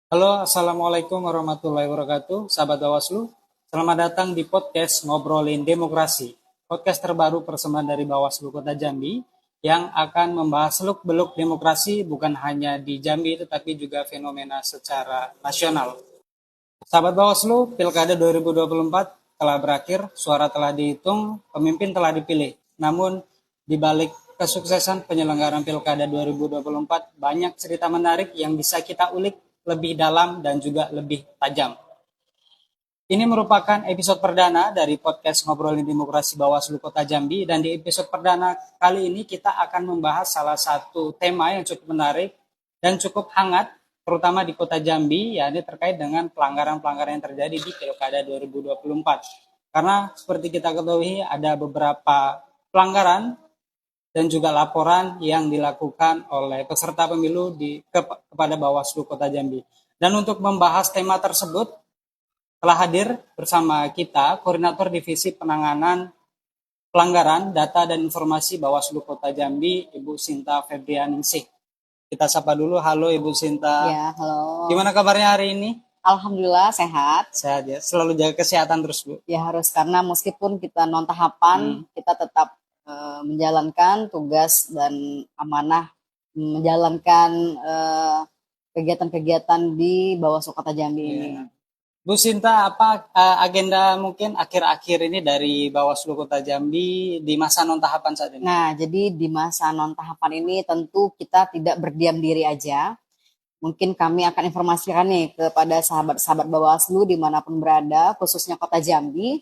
Halo, Assalamualaikum warahmatullahi wabarakatuh, sahabat Bawaslu. Selamat datang di podcast Ngobrolin Demokrasi, podcast terbaru persembahan dari Bawaslu Kota Jambi yang akan membahas seluk-beluk demokrasi bukan hanya di Jambi tetapi juga fenomena secara nasional. Sahabat Bawaslu, Pilkada 2024 telah berakhir, suara telah dihitung, pemimpin telah dipilih. Namun, di balik kesuksesan penyelenggaraan Pilkada 2024, banyak cerita menarik yang bisa kita ulik lebih dalam dan juga lebih tajam. Ini merupakan episode perdana dari podcast Ngobrolin Demokrasi Bawaslu Kota Jambi, dan di episode perdana kali ini kita akan membahas salah satu tema yang cukup menarik dan cukup hangat, terutama di Kota Jambi, yakni terkait dengan pelanggaran-pelanggaran yang terjadi di Pilkada 2024. Karena seperti kita ketahui ada beberapa pelanggaran dan juga laporan yang dilakukan oleh peserta pemilu kepada Bawaslu Kota Jambi. Dan untuk membahas tema tersebut, telah hadir bersama kita Koordinator Divisi Penanganan Pelanggaran Data dan Informasi Bawaslu Kota Jambi, Ibu Sinta Febrianingsih. Kita sapa dulu. Halo Ibu Sinta. Ya, halo. Gimana kabarnya hari ini? Alhamdulillah sehat. Sehat ya. Selalu jaga kesehatan terus, Bu. Ya harus, karena meskipun kita non tahapan, kita tetap menjalankan tugas dan amanah menjalankan kegiatan-kegiatan di Bawaslu Kota Jambi ini. Bu Sinta, apa agenda mungkin akhir-akhir ini dari Bawaslu Kota Jambi di masa non tahapan saat ini? Nah, jadi di masa non tahapan ini tentu kita tidak berdiam diri aja. Mungkin kami akan informasikan nih kepada sahabat-sahabat Bawaslu dimanapun berada, khususnya Kota Jambi.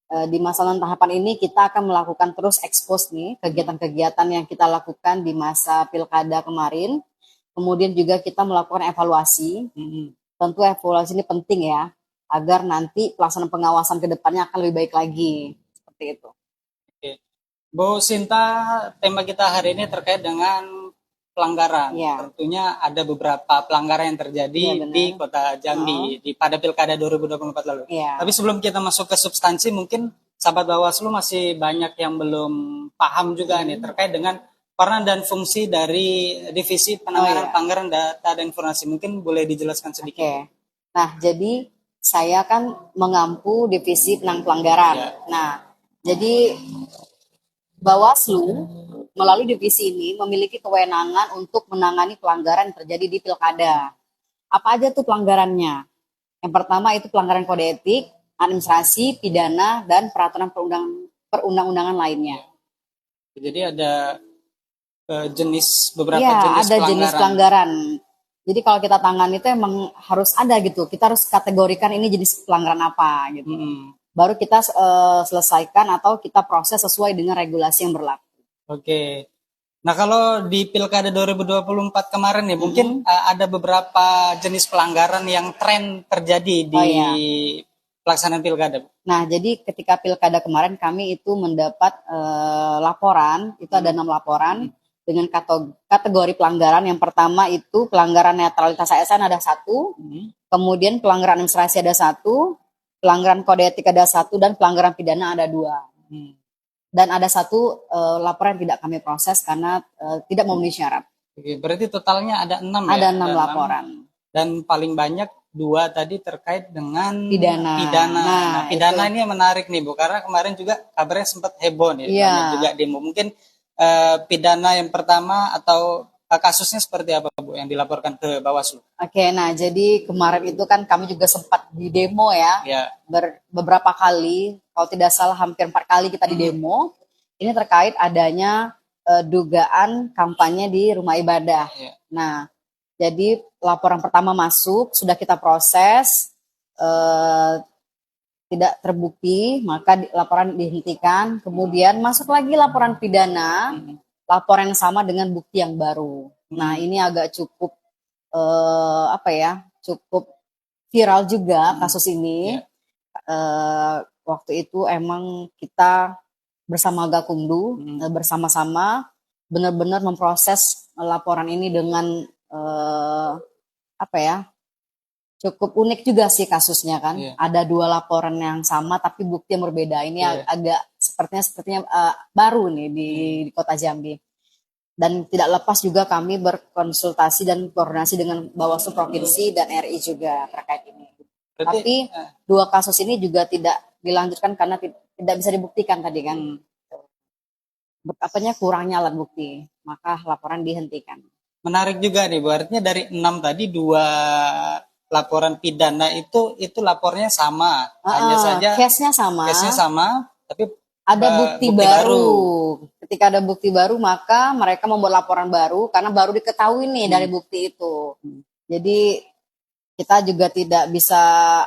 Di masa non tahapan ini kita akan melakukan terus expose nih kegiatan-kegiatan yang kita lakukan di masa pilkada kemarin. Kemudian juga kita melakukan evaluasi. Tentu evaluasi ini penting ya, agar nanti pelaksanaan pengawasan ke depannya akan lebih baik lagi. Seperti itu. Oke. Bu Sinta, tema kita hari ini terkait dengan pelanggaran. Ya. Tentunya ada beberapa pelanggaran yang terjadi di Kota Jambi pada Pilkada 2024 lalu. Ya. Tapi sebelum kita masuk ke substansi, mungkin sahabat Bawaslu masih banyak yang belum paham juga nih terkait dengan peran dan fungsi dari Divisi Penanganan Pelanggaran Data dan Informasi. Mungkin boleh dijelaskan sedikit. Oke. Nah, jadi saya kan mengampu Divisi Penanganan Pelanggaran. Nah, jadi Bawaslu melalui divisi ini memiliki kewenangan untuk menangani pelanggaran yang terjadi di pilkada. Apa aja tuh pelanggarannya? Yang pertama itu pelanggaran kode etik, administrasi, pidana, dan peraturan perundang-undangan lainnya. Jadi ada beberapa jenis pelanggaran. Ada jenis pelanggaran. Jadi kalau kita tangani itu emang harus ada gitu. Kita harus kategorikan ini jenis pelanggaran apa gitu. Baru kita selesaikan atau kita proses sesuai dengan regulasi yang berlaku. Oke. Nah, kalau di Pilkada 2024 kemarin ya, mungkin ada beberapa jenis pelanggaran yang tren terjadi di pelaksanaan Pilkada. Nah, jadi ketika Pilkada kemarin kami itu mendapat laporan, itu ada 6 laporan dengan kategori pelanggaran. Yang pertama itu pelanggaran netralitas ASN ada 1, kemudian pelanggaran administrasi ada 1, pelanggaran kode etik ada 1, dan pelanggaran pidana ada 2. Dan ada 1 laporan yang tidak kami proses karena tidak memenuhi syarat. Oke, berarti totalnya ada 6 ya? Ada 6 laporan. Dan paling banyak 2 tadi terkait dengan pidana. Nah, pidana ini yang menarik nih Bu, karena kemarin juga kabarnya sempat heboh nih, juga demo. Mungkin pidana yang pertama atau kasusnya seperti apa Bu yang dilaporkan ke Bawaslu? Oke, nah jadi kemarin itu kan kami juga sempat di demo ya. Beberapa kali, kalau tidak salah hampir 4 kali kita di demo. Ini terkait adanya dugaan kampanye di rumah ibadah. Nah, jadi laporan pertama masuk, sudah kita proses, tidak terbukti, maka laporan dihentikan. Kemudian masuk lagi laporan pidana, laporan yang sama dengan bukti yang baru. Nah, ini agak cukup cukup viral juga kasus ini. Waktu itu emang kita bersama Gakumdu bersama-sama benar-benar memproses laporan ini dengan cukup unik juga sih kasusnya kan. Ada 2 laporan yang sama tapi bukti yang berbeda. Ini agak sepertinya baru nih di Kota Jambi. Dan tidak lepas juga kami berkonsultasi dan koordinasi dengan Bawaslu Provinsi dan RI juga terkait ini. Berarti Tapi dua kasus ini juga tidak dilanjutkan karena tidak bisa dibuktikan tadi kan. Kurangnya alat bukti, maka laporan dihentikan. menarik juga nih, Bu. Artinya dari 6 tadi 2 laporan pidana itu lapornya sama. Hanya saja case-nya sama. Case-nya sama, tapi ada bukti baru. Ketika ada bukti baru, maka mereka membuat laporan baru karena baru diketahui nih dari bukti itu. Jadi kita juga tidak bisa,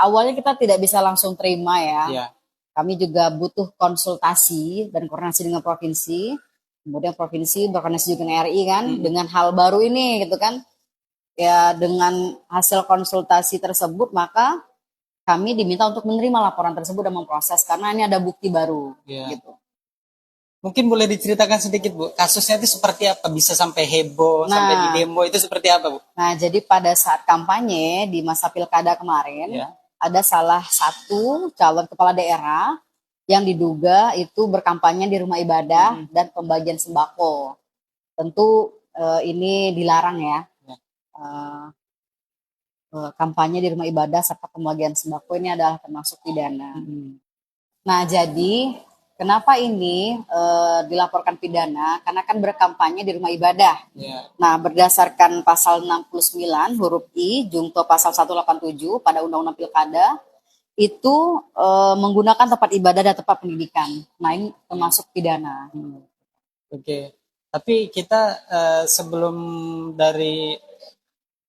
awalnya kita tidak bisa langsung terima ya. Iya. Kami juga butuh konsultasi dan koordinasi dengan provinsi. Kemudian provinsi berkoordinasi dengan RI kan, dengan hal baru ini gitu kan. Ya dengan hasil konsultasi tersebut, maka kami diminta untuk menerima laporan tersebut dan memproses karena ini ada bukti baru. Gitu. Mungkin boleh diceritakan sedikit, Bu, kasusnya itu seperti apa? Bisa sampai heboh, sampai di demo itu seperti apa, Bu? Nah, jadi pada saat kampanye di masa pilkada kemarin, ada salah satu calon kepala daerah yang diduga itu berkampanye di rumah ibadah dan pembagian sembako. Tentu ini dilarang ya. Kampanye di rumah ibadah serta pembagian sembako ini adalah termasuk pidana. Nah, jadi kenapa ini dilaporkan pidana? Karena kan berkampanye di rumah ibadah. Nah, berdasarkan pasal 69 huruf I Jungto pasal 187 pada Undang-Undang Pilkada itu menggunakan tempat ibadah dan tempat pendidikan. Nah, ini termasuk pidana. Oke. Tapi kita sebelum dari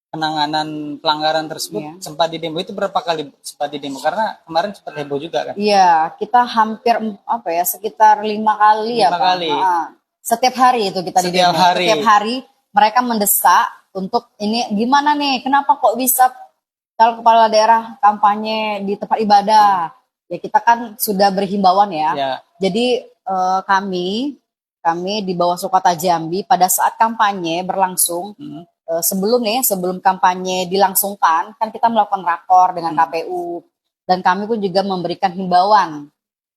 penanganan pelanggaran tersebut sempat di demo itu berapa kali sempat di demo? Karena kemarin sempat heboh juga kan? Iya, kita hampir sekitar 5 kali ya Pak. Kali. Setiap hari itu kita di demo. Setiap hari mereka mendesak untuk ini gimana nih? Kenapa kok bisa kalau kepala daerah kampanye di tempat ibadah? Ya kita kan sudah berhimbauan ya. Jadi kami di Bawaslu Kota Jambi pada saat kampanye berlangsung sebelum kampanye dilangsungkan kan kita melakukan rakor dengan KPU dan kami pun juga memberikan himbauan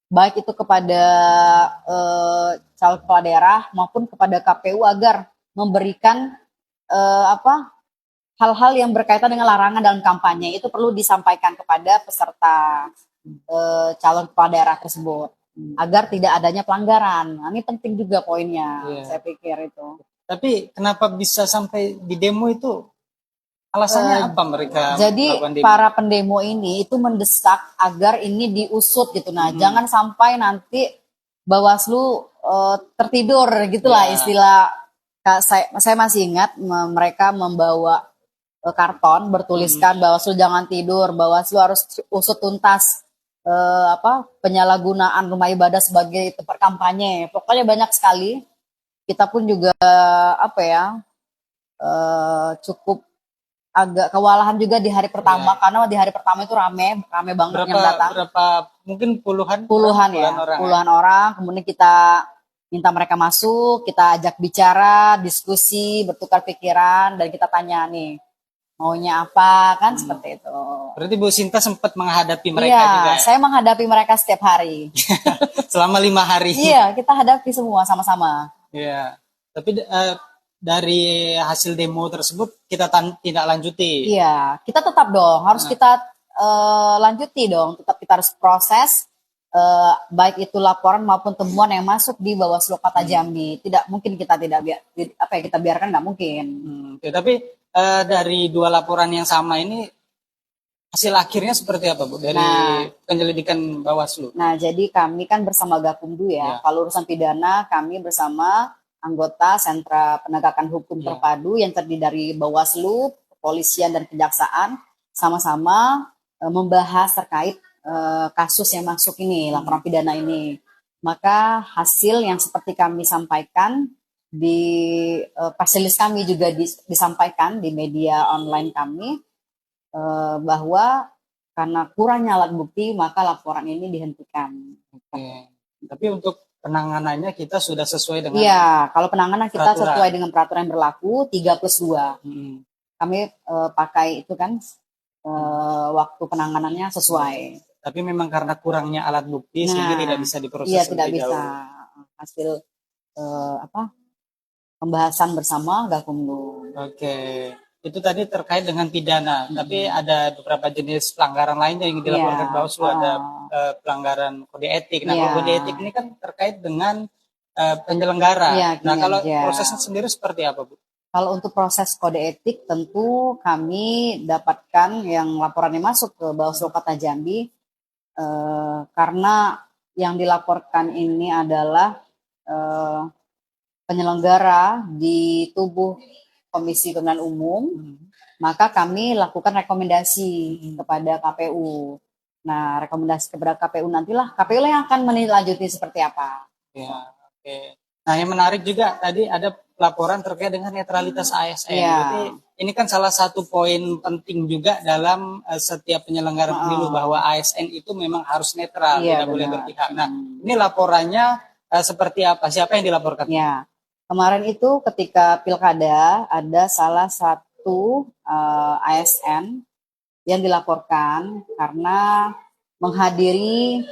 baik itu kepada calon kepala daerah maupun kepada KPU agar memberikan hal-hal yang berkaitan dengan larangan dalam kampanye itu perlu disampaikan kepada peserta calon kepala daerah tersebut agar tidak adanya pelanggaran. Nah, ini penting juga poinnya, saya pikir itu. Tapi kenapa bisa sampai di demo itu? Alasannya apa mereka? Jadi para pendemo ini itu mendesak agar ini diusut gitu. Nah, jangan sampai nanti Bawaslu tertidur gitulah istilah. Saya masih ingat mereka membawa karton bertuliskan Bawaslu jangan tidur, Bawaslu harus usut tuntas penyalahgunaan rumah ibadah sebagai tempat kampanye. Pokoknya banyak sekali. Kita pun juga cukup agak kewalahan juga di hari pertama karena di hari pertama itu rame banget yang datang. Mungkin puluhan orang. Kemudian kita minta mereka masuk, kita ajak bicara, diskusi, bertukar pikiran dan kita tanya nih maunya apa kan seperti itu. Berarti Bu Sinta sempat menghadapi mereka juga. Iya, saya menghadapi mereka setiap hari. Selama 5 hari. Iya, kita hadapi semua sama-sama. Iya, tapi dari hasil demo tersebut kita tidak lanjuti. Iya, kita tetap dong, harus kita lanjuti dong. Tetap kita harus proses, baik itu laporan maupun temuan yang masuk di Bawaslu Kota Jambi. Tidak mungkin kita kita biarkan, nggak mungkin. Tapi dari 2 laporan yang sama ini hasil akhirnya seperti apa, Bu, dari penyelidikan Bawaslu? Nah, jadi kami kan bersama Gakumdu ya. Kalau urusan pidana, kami bersama anggota Sentra Penegakan Hukum Terpadu yang terdiri dari Bawaslu, Kepolisian, dan Kejaksaan, sama-sama membahas terkait kasus yang masuk ini, laporan pidana ini. Maka hasil yang seperti kami sampaikan di press release kami juga disampaikan di media online kami, bahwa karena kurangnya alat bukti maka laporan ini dihentikan. Tapi untuk penanganannya kita sudah sesuai dengan kalau penanganan kita sesuai dengan peraturan yang berlaku 3+2. Kami pakai itu kan waktu penanganannya sesuai. Tapi memang karena kurangnya alat bukti sehingga tidak bisa diproses. Iya, tidak bisa. Hasil pembahasan bersama Gakumdu. Oke, itu tadi terkait dengan pidana, tapi ada beberapa jenis pelanggaran lainnya yang dilaporkan Iya, Bawaslu, ada pelanggaran kode etik. Nah, kalau iya, kode etik ini kan terkait dengan penyelenggara. iya, Nah, kalau kinerja. prosesnya sendiri seperti apa, Bu? Kalau untuk proses kode etik tentu kami dapatkan yang laporannya masuk ke Bawaslu Kota Jambi karena yang dilaporkan ini adalah penyelenggara di tubuh Komisi Pemilihan Umum, maka kami lakukan rekomendasi kepada KPU. Nah, rekomendasi kepada KPU nantilah KPU yang akan menindaklanjuti seperti apa. Ya, oke. Nah, yang menarik juga tadi ada laporan terkait dengan netralitas ASN. Iya. Berarti ini kan salah satu poin penting juga dalam setiap penyelenggara pemilu bahwa ASN itu memang harus netral, Iya, tidak boleh benar. berpihak. Nah, ini laporannya seperti apa? Siapa yang dilaporkan? Ya, kemarin itu ketika pilkada ada salah satu ASN yang dilaporkan karena menghadiri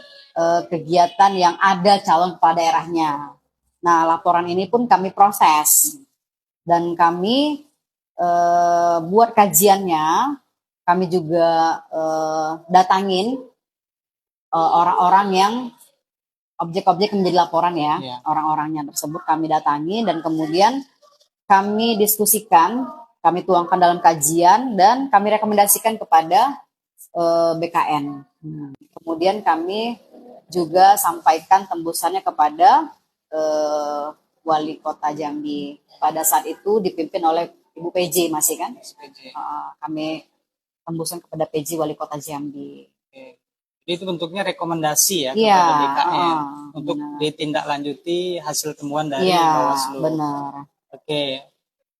kegiatan yang ada calon kepala daerahnya. Nah, laporan ini pun kami proses dan kami buat kajiannya, kami juga datangin orang-orang yang objek-objek yang menjadi laporan ya, orang-orangnya tersebut kami datangi dan kemudian kami diskusikan, kami tuangkan dalam kajian dan kami rekomendasikan kepada BKN. Kemudian kami juga sampaikan tembusannya kepada Wali Kota Jambi. Pada saat itu dipimpin oleh Ibu PJ masih kan? Kami tembusan kepada PJ Wali Kota Jambi. Jadi itu bentuknya rekomendasi ya Iya, kepada BKN untuk ditindaklanjuti hasil temuan dari Bawaslu. Benar. Oke,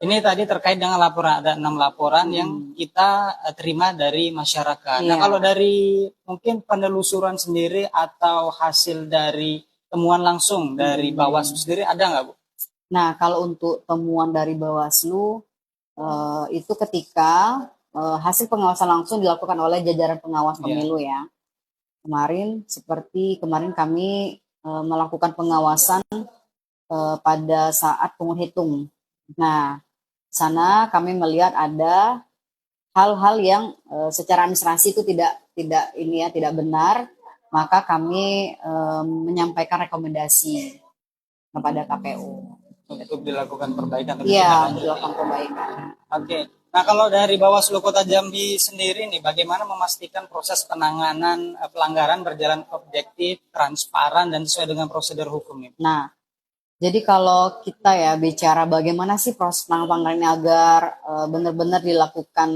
ini tadi terkait dengan laporan, ada 6 laporan yang kita terima dari masyarakat. Nah, kalau dari mungkin penelusuran sendiri atau hasil dari temuan langsung dari Bawaslu sendiri ada nggak, Bu? Nah, kalau untuk temuan dari Bawaslu itu ketika hasil pengawasan langsung dilakukan oleh jajaran pengawas pemilu ya. Kemarin kami melakukan pengawasan pada saat penghitung. Nah, sana kami melihat ada hal-hal yang secara administrasi itu tidak benar, maka kami menyampaikan rekomendasi kepada KPU untuk dilakukan perbaikan. Iya, dilakukan perbaikan. Oke. Nah, kalau dari Bawaslu Kota Jambi sendiri nih, bagaimana memastikan proses penanganan pelanggaran berjalan objektif, transparan, dan sesuai dengan prosedur hukum ini? Nah, jadi kalau kita ya bicara bagaimana sih proses pelanggaran ini agar benar-benar dilakukan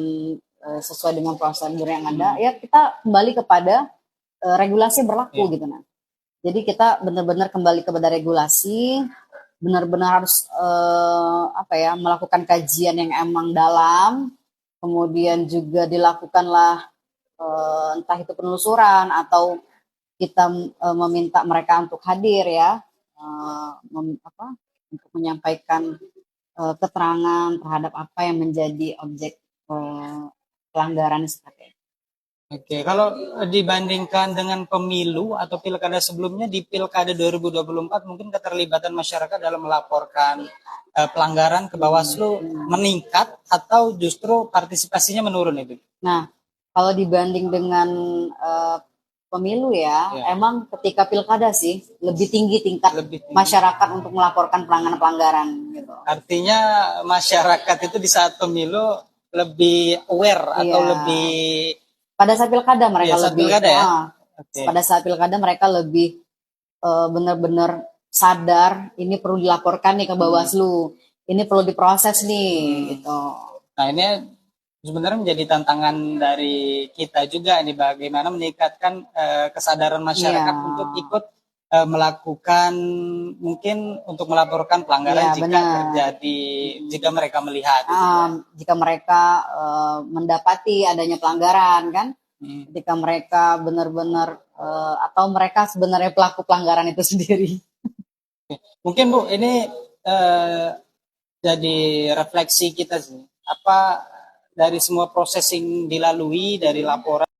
sesuai dengan prosedur yang ada, ya kita kembali kepada regulasi berlaku gitu nah. Jadi kita benar-benar kembali kepada regulasi, benar-benar harus melakukan kajian yang emang dalam, kemudian juga dilakukanlah entah itu penelusuran atau kita meminta mereka untuk hadir ya, untuk menyampaikan keterangan terhadap apa yang menjadi objek pelanggaran seperti itu. Oke, kalau dibandingkan dengan pemilu atau pilkada sebelumnya, di pilkada 2024 mungkin keterlibatan masyarakat dalam melaporkan pelanggaran ke Bawaslu meningkat atau justru partisipasinya menurun itu? Nah, kalau dibanding dengan pemilu ya, emang ketika pilkada sih lebih tinggi tingkat masyarakat untuk melaporkan pelanggaran gitu. Artinya masyarakat itu di saat pemilu lebih aware atau lebih pada saat pilkada mereka lebih pada saat pilkada mereka lebih benar-benar sadar ini perlu dilaporkan nih ke Bawaslu, ini perlu diproses nih gitu. Nah, ini sebenarnya menjadi tantangan dari kita juga ini, bagaimana meningkatkan kesadaran masyarakat untuk ikut melakukan, mungkin untuk melaporkan pelanggaran jika terjadi, jika mereka melihat jika mereka mendapati adanya pelanggaran kan, ketika mereka benar-benar atau mereka sebenarnya pelaku pelanggaran itu sendiri. Mungkin Bu, ini jadi refleksi kita sih, apa dari semua proses yang dilalui dari laporan